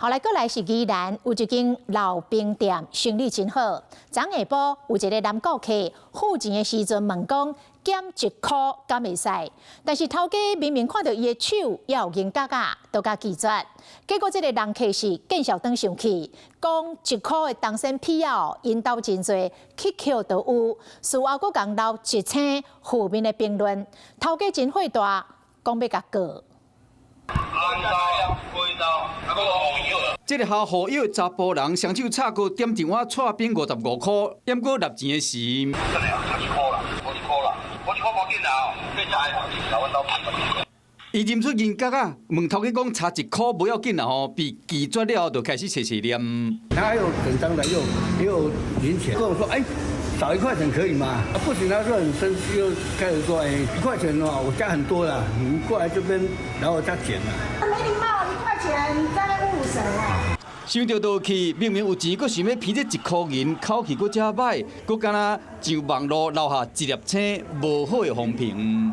后来，过来是宜兰有一间老冰店，生意真好。昨下晡有一个男顾客付钱的时阵问讲减1块敢会使，但是头家明明看到伊的手也有硬角角，都甲拒绝。结果这个人客是见笑转生气，讲1块的当身屁后，因兜真侪乞巧都有，事后佫讲留一清负面的评论，头家真火大，讲要甲告。 这个下好友查甫人双手插过点一碗串饼55块，点过纳钱的时，真的啊，差1块啦，无1块啦，无1块无紧啦，你知啊？来阮兜骗。伊认出银角啊，问头家讲差1块不要紧啦吼，被拒绝了后就开始碎碎念。他还有整张的，也有零钱，跟我说，哎。 少1块钱可以吗？不行，他说很生气，又开始说：“哎，1块钱哦，我加很多了，你们过来这边，然后我再减了。”没礼貌，1块钱，你在那侮辱谁啊？想到倒去，明明有钱，佫想要骗这1块银，口气佫真歹，佫敢若上网络留下一粒星无好的风评。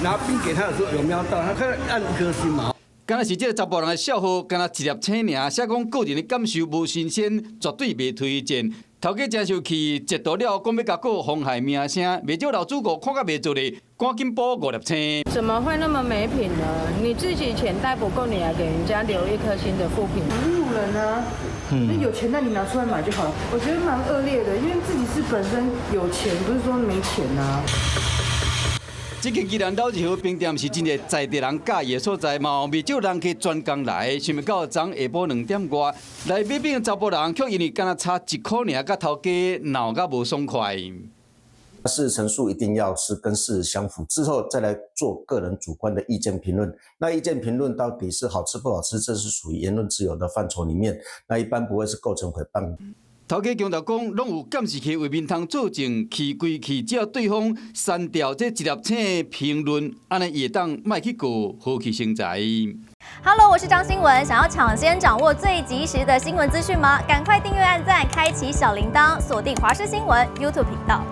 拿冰给他的时候有瞄到，他看按1颗星嘛。 敢若是这个查甫人的笑话，敢若一粒星尔，写讲个人的感受无新鲜，绝对袂推荐。头家真生气，截图了，讲要甲告妨害名声，袂少老主顾看甲袂做咧，赶紧补5粒星。怎么会那么没品呢？你自己钱袋不够，你还给人家留1颗星的负评，侮辱人啊！那有钱那你拿出来买就好了。我觉得蛮恶劣的，因为自己是本身有钱，不是说没钱啊。 这个宜兰老字号冰店是真个在地人介意的所在嘛，未少人去专工来，想要到昨下晡2点外来买饼的查甫人，却因为敢若差1块尔，甲头家闹甲无爽快。事实陈述一定要是跟事实相符，之后再来做个人主观的意见评论。那意见评论到底是好吃不好吃，这是属于言论自由的范畴里面，那一般不会是构成诽谤。 头家强调讲，拢有监视器画面通作证，去归去，只要对方删掉这1粒星的评论，安尼也当卖去告，好去生财。Hello， 我是张新文，想要抢先掌握最及时的新闻资讯吗？赶快订阅、按赞、开启小铃铛，锁定华视新闻 YouTube 频道。